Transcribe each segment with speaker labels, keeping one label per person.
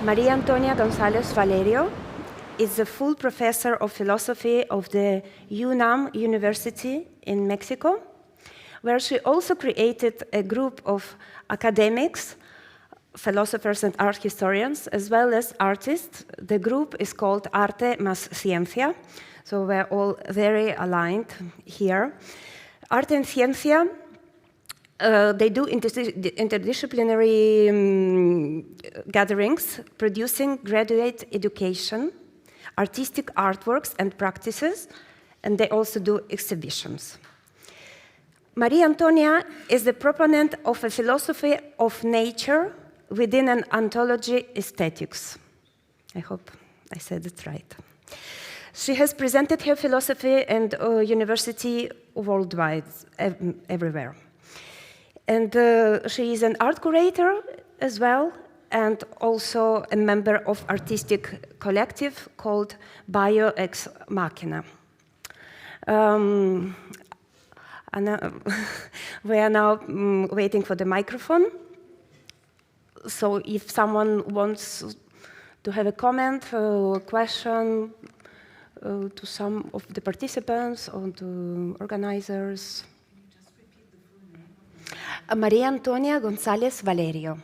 Speaker 1: María Antonia González Valerio is the full professor of philosophy of the UNAM University in Mexico, where she also created a group of academics, philosophers and art historians, as well as artists. The group is called Arte más Ciencia, so we're all very aligned here. Arte and Ciencia, they do interdisciplinary gatherings, producing graduate education, artistic artworks and practices, and they also do exhibitions. María Antonia is the proponent of a philosophy of nature within an ontology aesthetics. I hope I said it right. She has presented her philosophy and university worldwide, everywhere. And she is an art curator as well, and also a member of artistic collective called Bio Ex Machina. We are now waiting for the microphone. So if someone wants to have a comment or a question to some of the participants or to organizers.
Speaker 2: Just repeat the full name.
Speaker 1: María Antonia González Valerio.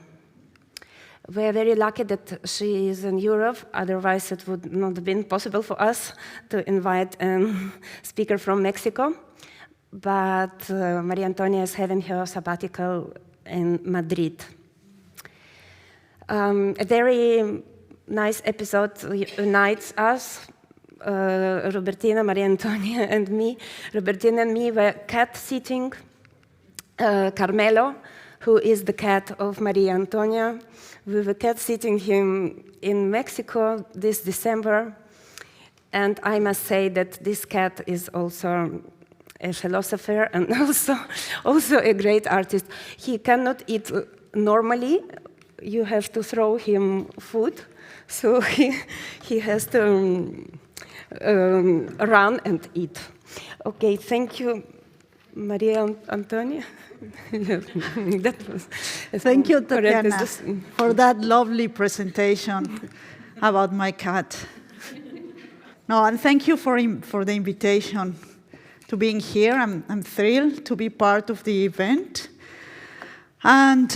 Speaker 1: We are very lucky that she is in Europe, otherwise it would not have been possible for us to invite a speaker from Mexico. But María Antonia is having her sabbatical in Madrid. A very nice episode unites us, Robertina, María Antonia, and me. Robertina and me were cat-sitting Carmelo, who is the cat of María Antonia. We were cat-sitting him in Mexico this December, and I must say that this cat is also a philosopher and also a great artist. He cannot eat normally. You have to throw him food, so he has to run and eat. Okay, thank you, María Antonia.
Speaker 2: Thank you, Tatiana, for that lovely presentation about my cat. No, and thank you for the invitation to being here. I'm thrilled to be part of the event. And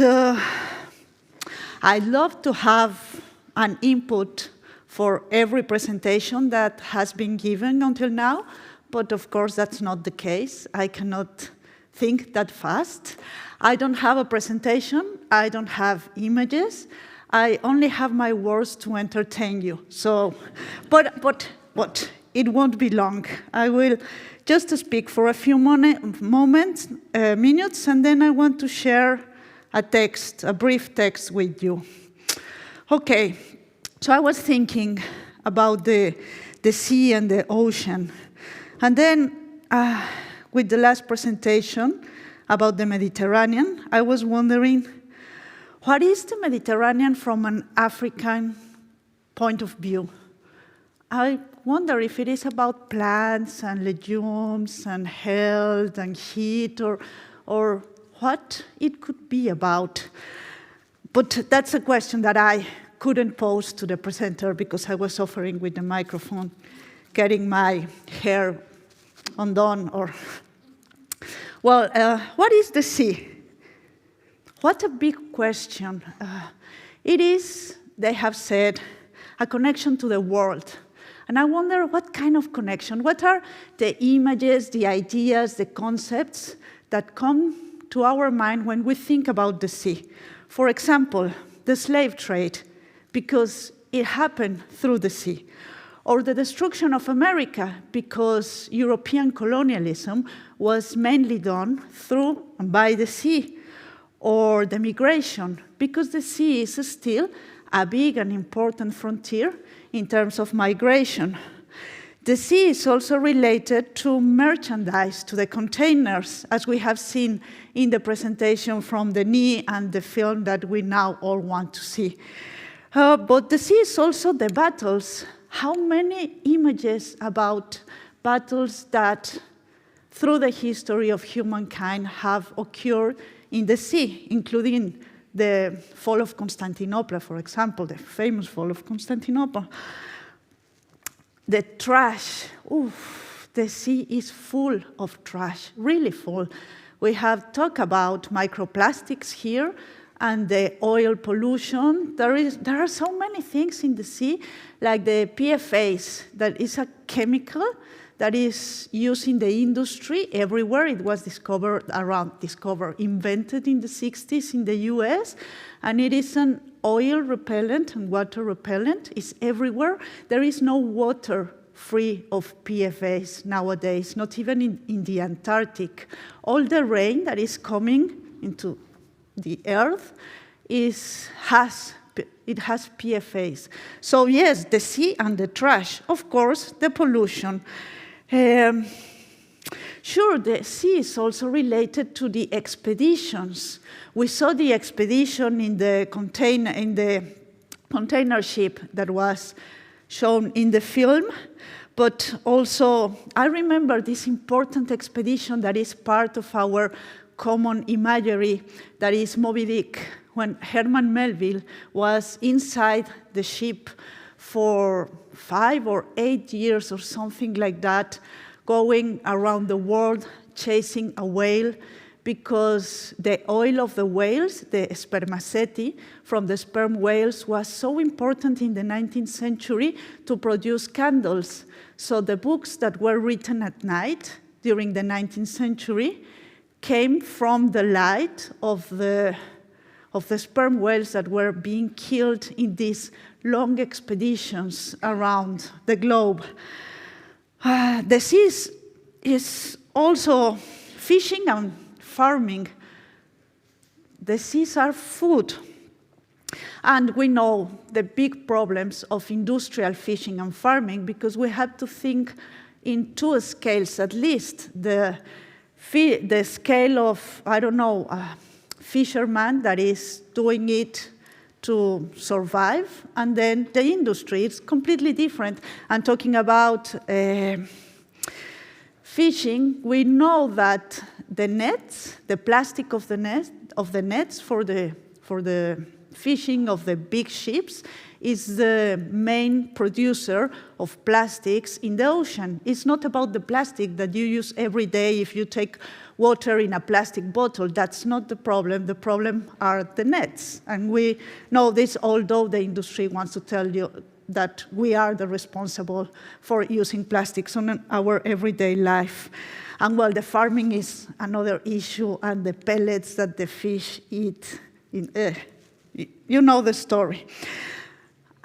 Speaker 2: I'd love to have an input for every presentation that has been given until now, but of course that's not the case. I cannot think that fast. I don't have a presentation. I don't have images. I only have my words to entertain you. So, but it won't be long. I will just speak for a few minutes, and then I want to share a brief text with you. Okay, so I was thinking about the sea and the ocean. And then with the last presentation about the Mediterranean, I was wondering, what is the Mediterranean from an African point of view? I wonder if it is about plants and legumes and health and heat, or what it could be about. But that's a question that I couldn't pose to the presenter because I was suffering with the microphone, getting my hair undone. Well, what is the sea? What a big question. It is, they have said, a connection to the world. And I wonder what kind of connection? What are the images, the ideas, the concepts that come to our mind when we think about the sea? For example, the slave trade, because it happened through the sea. Or the destruction of America, because European colonialism was mainly done through and by the sea. Or the migration, because the sea is still a big and important frontier in terms of migration. The sea is also related to merchandise, to the containers, as we have seen in the presentation from Denis and the film that we now all want to see. But the sea is also the battles. How many images about battles that, through the history of humankind, have occurred in the sea, including the fall of Constantinople, for example, the famous fall of Constantinople. The trash, the sea is full of trash, really full. We have talked about microplastics here and the oil pollution. There are so many things in the sea, like the PFAS, that is a chemical that is used in the industry everywhere. It was invented in the 60s in the US, and it is an oil repellent and water repellent. It's everywhere. There is no water free of PFAS nowadays, not even in the Antarctic. All the rain that is coming into the earth has PFAS. So yes, the sea and the trash. Of course, the pollution. Sure, the sea is also related to the expeditions. We saw the expedition in the container ship that was shown in the film, but also I remember this important expedition that is part of our common imagery, that is Moby Dick, when Herman Melville was inside the ship for 5 or 8 years or something like that, going around the world chasing a whale, because the oil of the whales, the spermaceti from the sperm whales, was so important in the 19th century to produce candles. So the books that were written at night during the 19th century came from the light of the sperm whales that were being killed in these long expeditions around the globe. The sea is also fishing and farming. The seas are food. And we know the big problems of industrial fishing and farming, because we have to think in 2 scales at least. The scale of, I don't know, a fisherman that is doing it to survive, and then the industry, it's completely different. And talking about fishing, we know that the nets, the plastic of the nets for the fishing of the big ships is the main producer of plastics in the ocean. It's not about the plastic that you use every day if you take water in a plastic bottle. That's not the problem. The problem are the nets. And we know this, although the industry wants to tell you that we are the responsible for using plastics on our everyday life. And well, the farming is another issue, and the pellets that the fish eat. You know the story.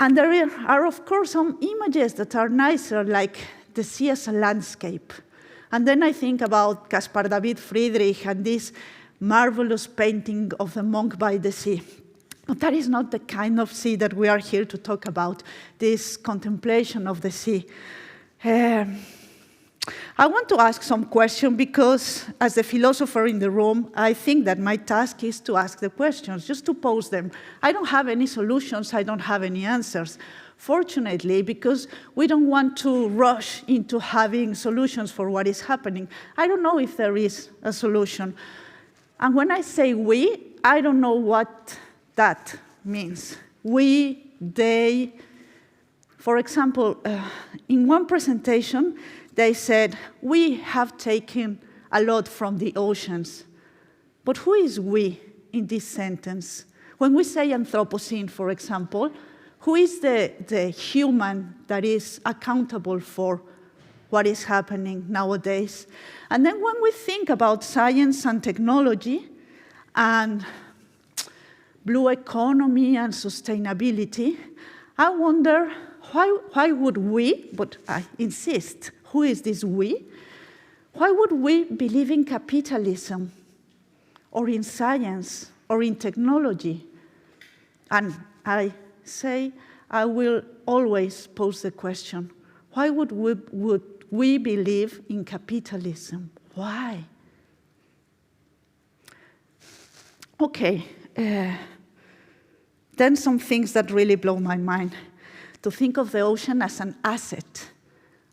Speaker 2: And there are, of course, some images that are nicer, like the sea as a landscape. And then I think about Caspar David Friedrich and this marvelous painting of the monk by the sea. But that is not the kind of sea that we are here to talk about, this contemplation of the sea. I want to ask some question, because as a philosopher in the room, I think that my task is to ask the questions, just to pose them. I don't have any solutions, I don't have any answers. Fortunately, because we don't want to rush into having solutions for what is happening. I don't know if there is a solution. And when I say we, I don't know what that means. We, they. For example, in one presentation, they said, we have taken a lot from the oceans. But who is we in this sentence? When we say Anthropocene, for example, who is the human that is accountable for what is happening nowadays? And then when we think about science and technology and blue economy and sustainability, I wonder why would we, but I insist, who is this we? Why would we believe in capitalism or in science or in technology? And I say, I will always pose the question, why would we believe in capitalism? Why? Okay, then some things that really blow my mind. To think of the ocean as an asset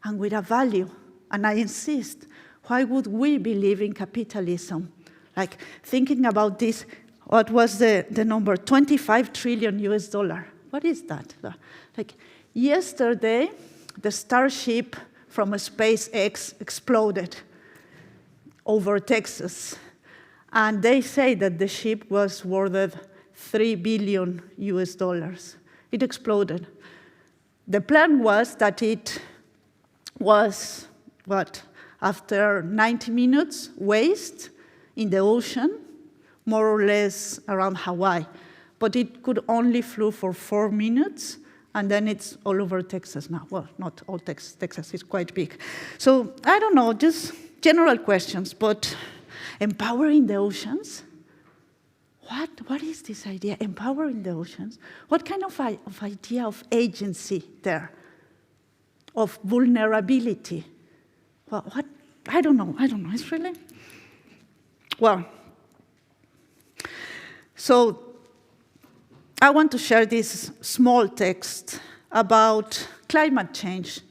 Speaker 2: and with a value. And I insist, why would we believe in capitalism? Like thinking about this what was the number? 25 trillion US dollar. What is that? Like yesterday, the Starship from SpaceX exploded over Texas. And they say that the ship was worth 3 billion US dollars. It exploded. The plan was that it was, after 90 minutes, waste in the ocean, more or less around Hawaii. But it could only flew for 4 minutes, and then it's all over Texas now. Well, not all Texas. Texas is quite big. So I don't know, just general questions, but empowering the oceans? What is this idea, empowering the oceans? What kind of idea of agency there, of vulnerability? Well, what? I don't know. It's really, well. So I want to share this small text about climate change.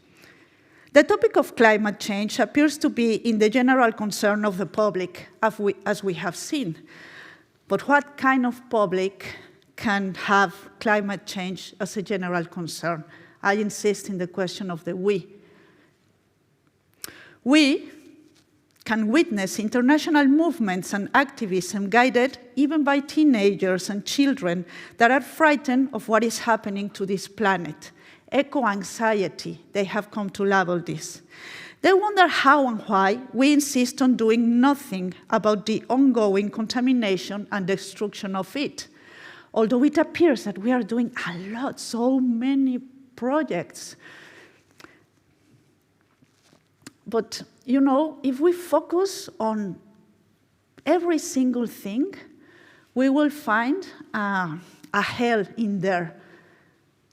Speaker 2: The topic of climate change appears to be in the general concern of the public, as we have seen. But what kind of public can have climate change as a general concern? I insist in the question of the we. We can witness international movements and activism guided even by teenagers and children that are frightened of what is happening to this planet. Eco-anxiety, they have come to label this. They wonder how and why we insist on doing nothing about the ongoing contamination and destruction of it. Although it appears that we are doing a lot, so many projects. But, you know, if we focus on every single thing, we will find a hell in there.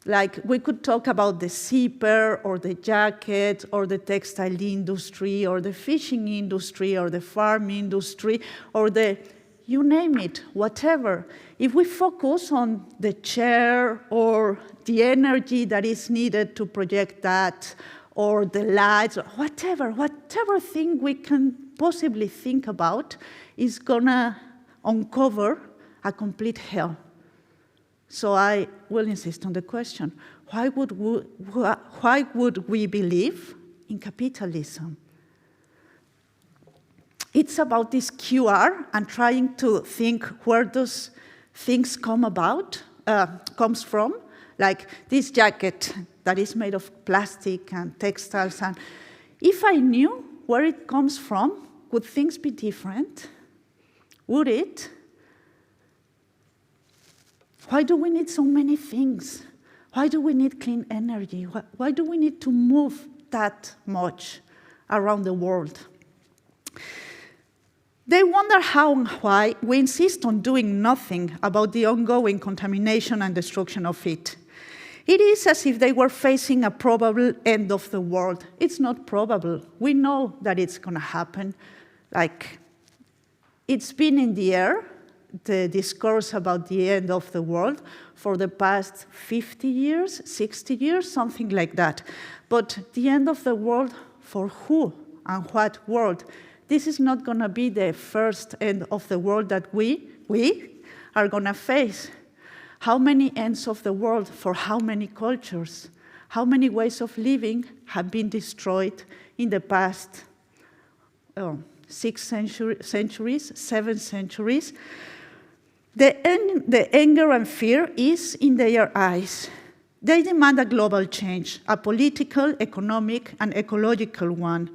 Speaker 2: Like, we could talk about the zipper, or the jacket, or the textile industry, or the fishing industry, or the farm industry, or the, you name it, whatever. If we focus on the chair, or the energy that is needed to project that, or the lights, or whatever thing we can possibly think about is gonna uncover a complete hell. So I will insist on the question, why would we believe in capitalism? It's about this QR and trying to think where those things comes from, like this jacket that is made of plastic and textiles. And if I knew where it comes from, would things be different? Would it? Why do we need so many things? Why do we need clean energy? Why do we need to move that much around the world? They wonder how and why we insist on doing nothing about the ongoing contamination and destruction of it. It is as if they were facing a probable end of the world. It's not probable. We know that it's going to happen. Like, it's been in the air, the discourse about the end of the world, for the past 50 years, 60 years, something like that. But the end of the world for who and what world? This is not going to be the first end of the world that we are going to face. How many ends of the world for how many cultures? How many ways of living have been destroyed in the past 6 centuries, 7 centuries? The anger and fear is in their eyes. They demand a global change, a political, economic, and ecological one.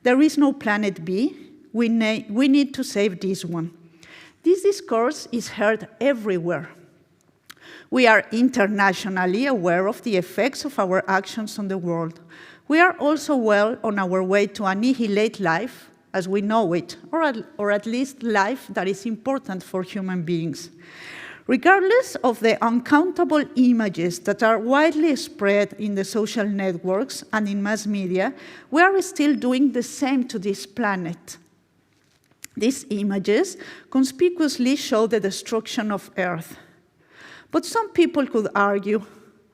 Speaker 2: There is no planet B. We need to save this one. This discourse is heard everywhere. We are internationally aware of the effects of our actions on the world. We are also well on our way to annihilate life as we know it, or at least life that is important for human beings. Regardless of the uncountable images that are widely spread in the social networks and in mass media, we are still doing the same to this planet. These images conspicuously show the destruction of Earth. But some people could argue,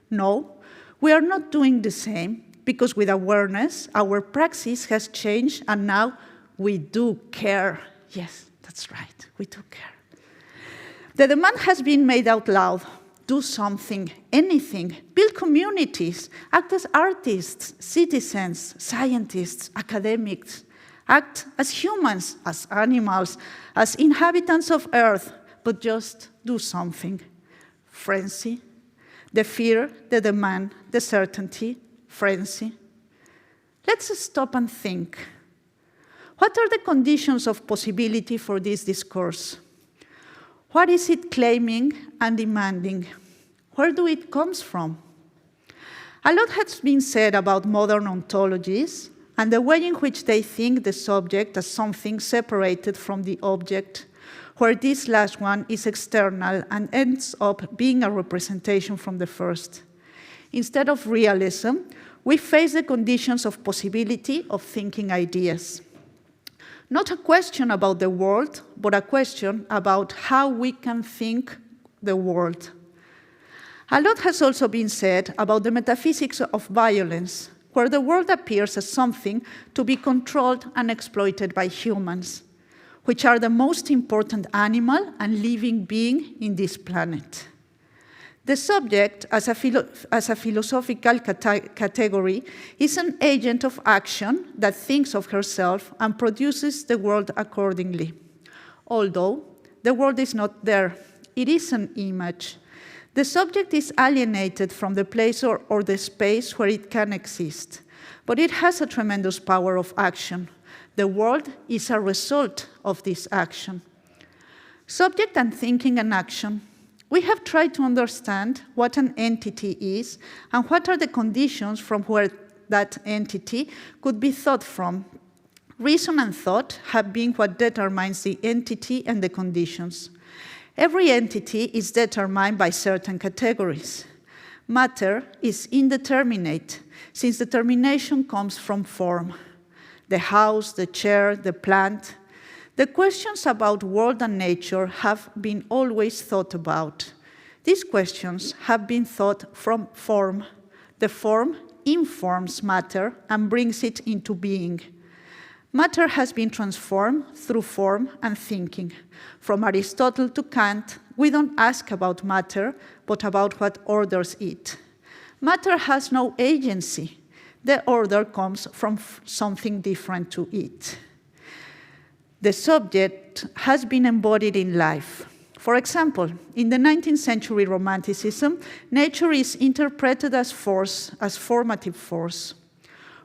Speaker 2: no, we are not doing the same, because with awareness, our praxis has changed, and now we do care. Yes, that's right, we do care. The demand has been made out loud. Do something, anything, build communities, act as artists, citizens, scientists, academics, act as humans, as animals, as inhabitants of Earth, but just do something. Frenzy, the fear, the demand, the certainty, frenzy. Let's stop and think. What are the conditions of possibility for this discourse? What is it claiming and demanding? Where do it come from? A lot has been said about modern ontologies and the way in which they think the subject as something separated from the object, where this last one is external and ends up being a representation from the first. Instead of realism, we face the conditions of possibility of thinking ideas. Not a question about the world, but a question about how we can think the world. A lot has also been said about the metaphysics of violence, where the world appears as something to be controlled and exploited by humans, which are the most important animal and living being in this planet. The subject, as a philosophical category, is an agent of action that thinks of herself and produces the world accordingly. Although the world is not there, it is an image. The subject is alienated from the place or the space where it can exist, but it has a tremendous power of action. The world is a result of this action. Subject and thinking and action. We have tried to understand what an entity is and what are the conditions from where that entity could be thought from. Reason and thought have been what determines the entity and the conditions. Every entity is determined by certain categories. Matter is indeterminate, since determination comes from form. The house, the chair, the plant. The questions about world and nature have been always thought about. These questions have been thought from form. The form informs matter and brings it into being. Matter has been transformed through form and thinking. From Aristotle to Kant, we don't ask about matter, but about what orders it. Matter has no agency. The order comes from something different to it. The subject has been embodied in life. For example, in the 19th century Romanticism, nature is interpreted as force, as formative force.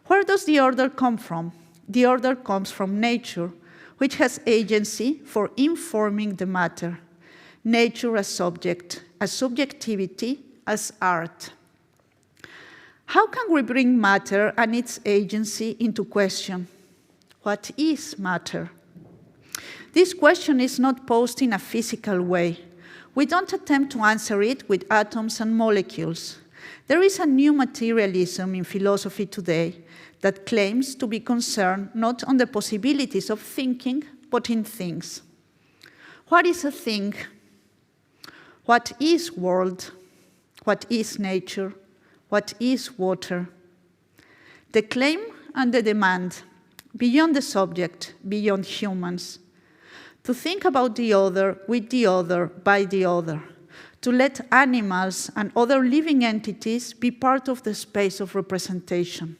Speaker 2: Where does the order come from? The order comes from nature, which has agency for informing the matter. Nature as subject, as subjectivity, as art. How can we bring matter and its agency into question? What is matter? This question is not posed in a physical way. We don't attempt to answer it with atoms and molecules. There is a new materialism in philosophy today that claims to be concerned not on the possibilities of thinking, but in things. What is a thing? What is world? What is nature? What is water? The claim and the demand, beyond the subject, beyond humans. To think about the other, with the other, by the other. To let animals and other living entities be part of the space of representation.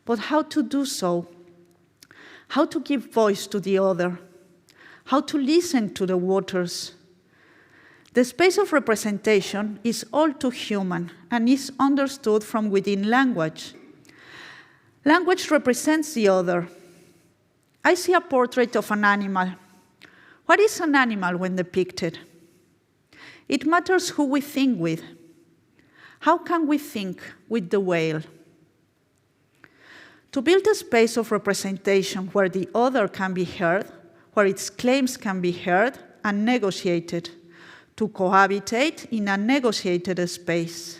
Speaker 2: But how to do so? How to give voice to the other? How to listen to the waters? The space of representation is all too human and is understood from within language. Language represents the other. I see a portrait of an animal. What is an animal when depicted? It matters who we think with. How can we think with the whale? To build a space of representation where the other can be heard, where its claims can be heard and negotiated, to cohabitate in a negotiated space.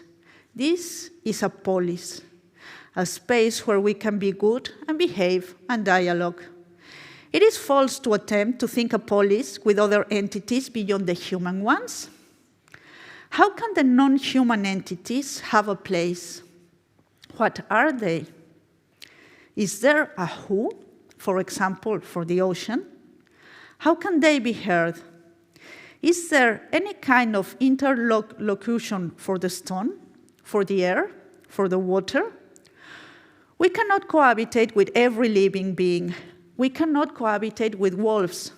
Speaker 2: This is a polis, a space where we can be good and behave and dialogue. It is false to attempt to think a polis with other entities beyond the human ones. How can the non-human entities have a place? What are they? Is there a who, for example, for the ocean? How can they be heard? Is there any kind of interlocution for the stone, for the air, for the water? We cannot cohabitate with every living being. We cannot cohabitate with wolves.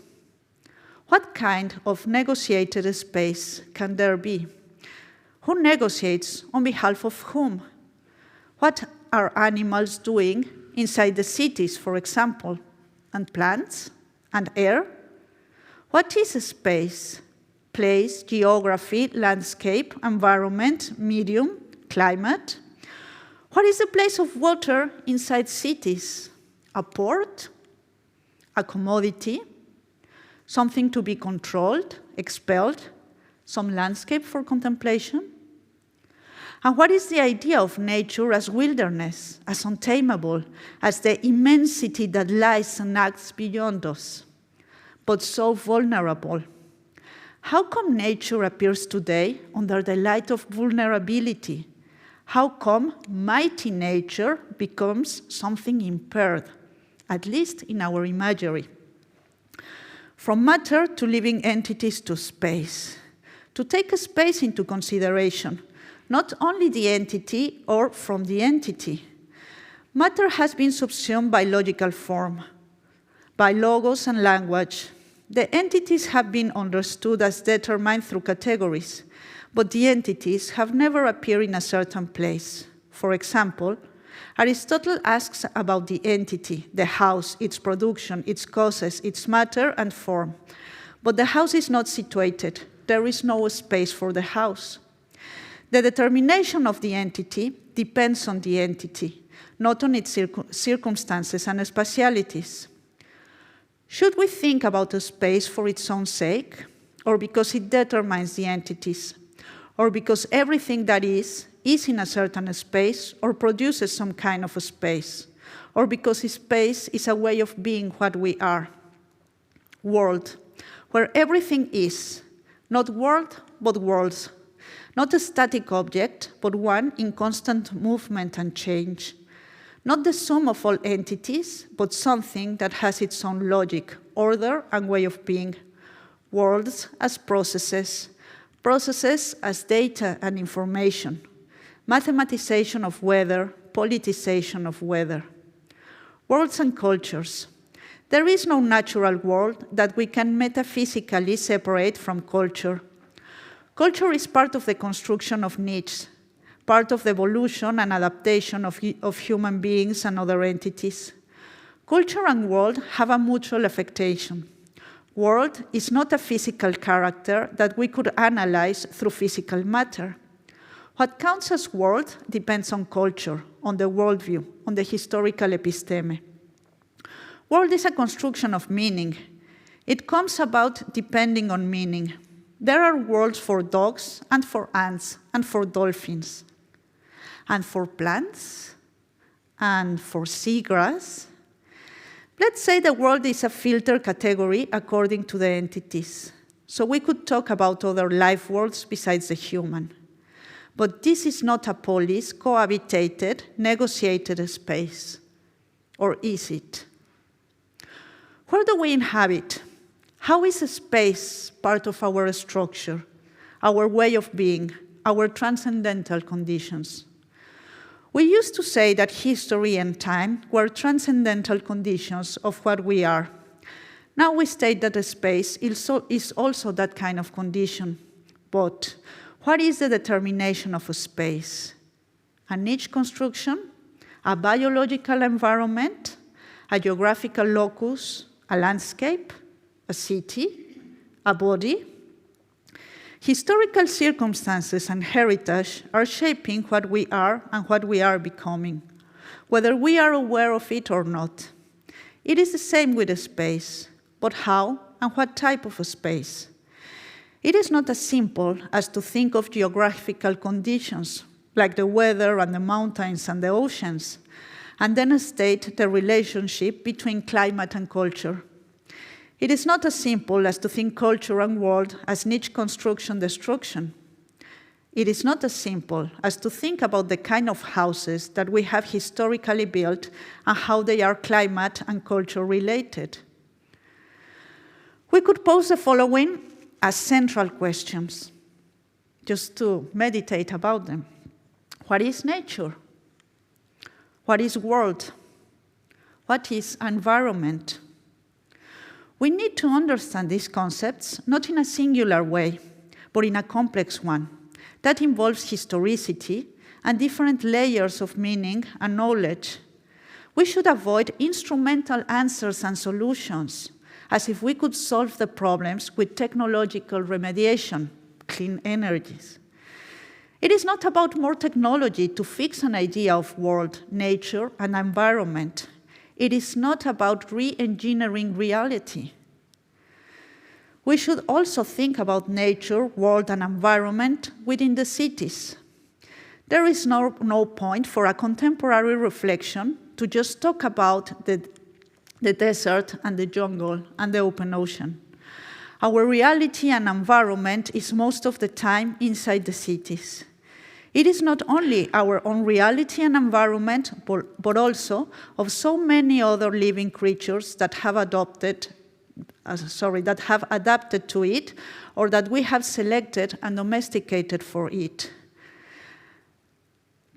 Speaker 2: What kind of negotiated space can there be? Who negotiates on behalf of whom? What are animals doing inside the cities, for example, and plants, and air? What is a space? Place, geography, landscape, environment, medium, climate? What is the place of water inside cities? A port? A commodity? Something to be controlled, expelled? Some landscape for contemplation? And what is the idea of nature as wilderness, as untamable, as the immensity that lies and acts beyond us, but so vulnerable? How come nature appears today under the light of vulnerability? How come mighty nature becomes something impaired, at least in our imagery? From matter to living entities to space. To take a space into consideration, not only the entity or from the entity. Matter has been subsumed by logical form, by logos and language. The entities have been understood as determined through categories, but the entities have never appeared in a certain place. For example, Aristotle asks about the entity, the house, its production, its causes, its matter and form. But the house is not situated. There is no space for the house. The determination of the entity depends on the entity, not on its circumstances and spatialities. Should we think about a space for its own sake, or because it determines the entities, or because everything that is in a certain space or produces some kind of a space, or because space is a way of being what we are? World, where everything is, not world, but worlds. Not a static object, but one in constant movement and change. Not the sum of all entities, but something that has its own logic, order, and way of being. Worlds as processes, processes as data and information, mathematization of weather, politicization of weather. Worlds and cultures. There is no natural world that we can metaphysically separate from culture. Culture is part of the construction of niches, part of the evolution and adaptation of human beings and other entities. Culture and world have a mutual affectation. World is not a physical character that we could analyze through physical matter. What counts as world depends on culture, on the worldview, on the historical episteme. World is a construction of meaning. It comes about depending on meaning. There are worlds for dogs and for ants and for dolphins, and for plants and for seagrass. Let's say the world is a filter category according to the entities. So we could talk about other life worlds besides the human. But this is not a polis, cohabitated, negotiated space. Or is it? Where do we inhabit? How is space part of our structure, our way of being, our transcendental conditions? We used to say that history and time were transcendental conditions of what we are. Now we state that space is also that kind of condition. But what is the determination of a space? A niche construction, a biological environment, a geographical locus, a landscape, a city, a body? Historical circumstances and heritage are shaping what we are and what we are becoming, whether we are aware of it or not. It is the same with a space, but how and what type of a space? It is not as simple as to think of geographical conditions, like the weather and the mountains and the oceans, and then state the relationship between climate and culture. It is not as simple as to think culture and world as niche construction destruction. It is not as simple as to think about the kind of houses that we have historically built and how they are climate and culture related. We could pose the following as central questions, just to meditate about them. What is nature? What is world? What is environment? We need to understand these concepts not in a singular way, but in a complex one that involves historicity and different layers of meaning and knowledge. We should avoid instrumental answers and solutions, as if we could solve the problems with technological remediation, clean energies. It is not about more technology to fix an idea of world, nature, and environment. It is not about re-engineering reality. We should also think about nature, world, and environment within the cities. There is no point for a contemporary reflection to just talk about the desert and the jungle and the open ocean. Our reality and environment is most of the time inside the cities. It is not only our own reality and environment, but also of so many other living creatures that have adapted to it, or that we have selected and domesticated for it.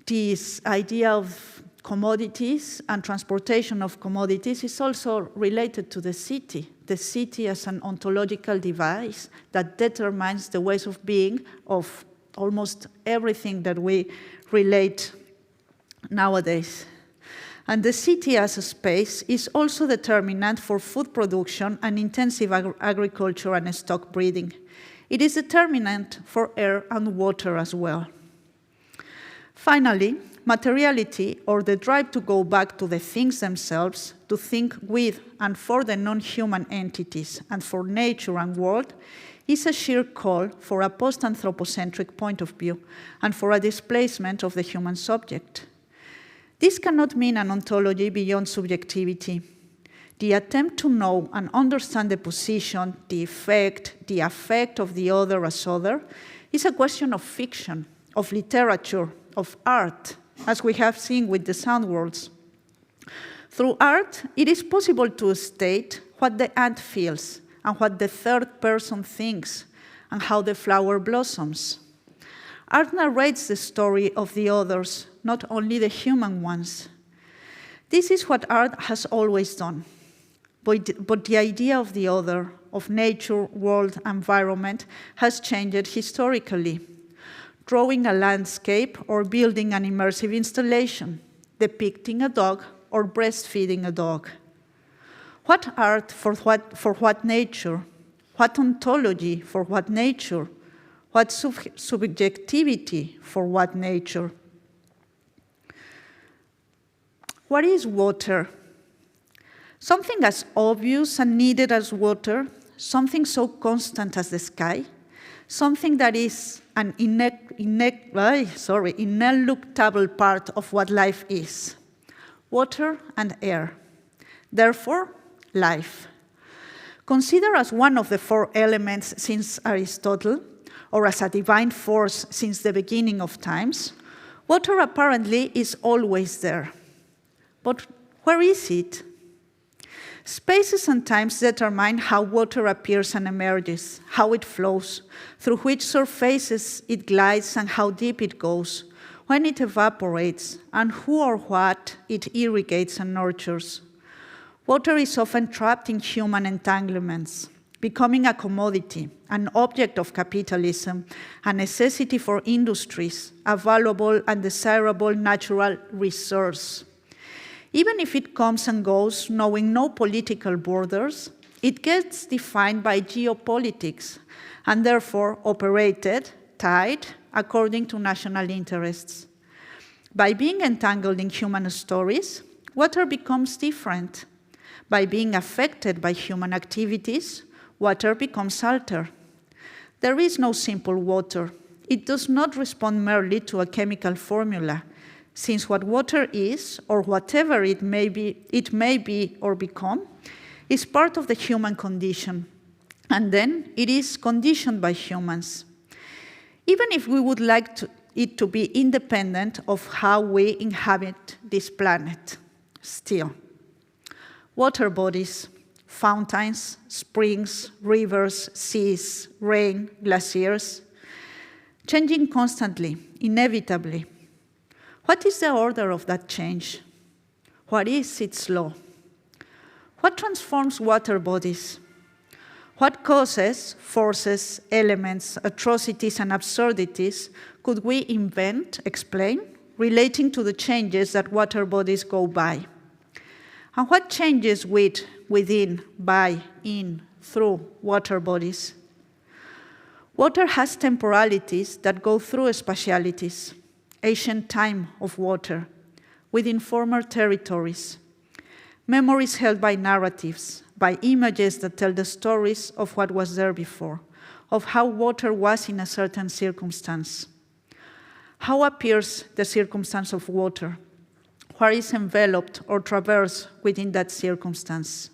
Speaker 2: This idea of commodities and transportation of commodities is also related to the city as an ontological device that determines the ways of being of almost everything that we relate nowadays. And the city as a space is also determinant for food production and intensive agriculture and stock breeding. It is determinant for air and water as well. Finally, materiality, or the drive to go back to the things themselves, to think with and for the non-human entities and for nature and world, is a sheer call for a post-anthropocentric point of view and for a displacement of the human subject. This cannot mean an ontology beyond subjectivity. The attempt to know and understand the position, the effect of the other as other, is a question of fiction, of literature, of art, as we have seen with the sound worlds. Through art, it is possible to state what the ant feels and what the third person thinks and how the flower blossoms. Art narrates the story of the others, not only the human ones. This is what art has always done. But the idea of the other, of nature, world, environment, has changed historically. Drawing a landscape or building an immersive installation, depicting a dog or breastfeeding a dog. What art for what nature? What ontology for what nature? What subjectivity for what nature? What is water? Something as obvious and needed as water, something so constant as the sky, something that is an ineluctable part of what life is. Water and air. Therefore, life. Considered as one of the four elements since Aristotle, or as a divine force since the beginning of times, water apparently is always there. But where is it? Spaces and times determine how water appears and emerges, how it flows, through which surfaces it glides and how deep it goes, when it evaporates, and who or what it irrigates and nurtures. Water is often trapped in human entanglements, becoming a commodity, an object of capitalism, a necessity for industries, a valuable and desirable natural resource. Even if it comes and goes, knowing no political borders, it gets defined by geopolitics and therefore operated, tied, according to national interests. By being entangled in human stories, water becomes different. By being affected by human activities, water becomes altered. There is no simple water. It does not respond merely to a chemical formula, since what water is, or whatever it may be or become, is part of the human condition, and then it is conditioned by humans. Even if we would like it to be independent of how we inhabit this planet, still. Water bodies, fountains, springs, rivers, seas, rain, glaciers, changing constantly, inevitably. What is the order of that change? What is its law? What transforms water bodies? What causes, forces, elements, atrocities, and absurdities could we invent, explain, relating to the changes that water bodies go by? And what changes with, within, by, in, through water bodies? Water has temporalities that go through spatialities, ancient time of water, within former territories, memories held by narratives, by images that tell the stories of what was there before, of how water was in a certain circumstance. How appears the circumstance of water? What is enveloped or traversed within that circumstance?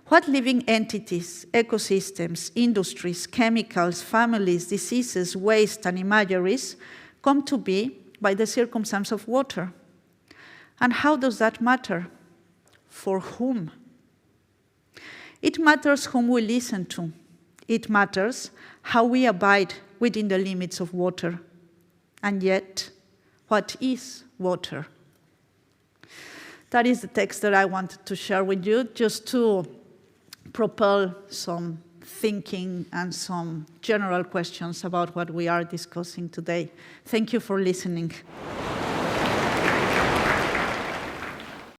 Speaker 2: What living entities, ecosystems, industries, chemicals, families, diseases, waste, and imageries come to be by the circumstance of water? And how does that matter? For whom? It matters whom we listen to. It matters how we abide within the limits of water. And yet, what is water? That is the text that I wanted to share with you, just to propel some thinking and some general questions about what we are discussing today. Thank you for listening.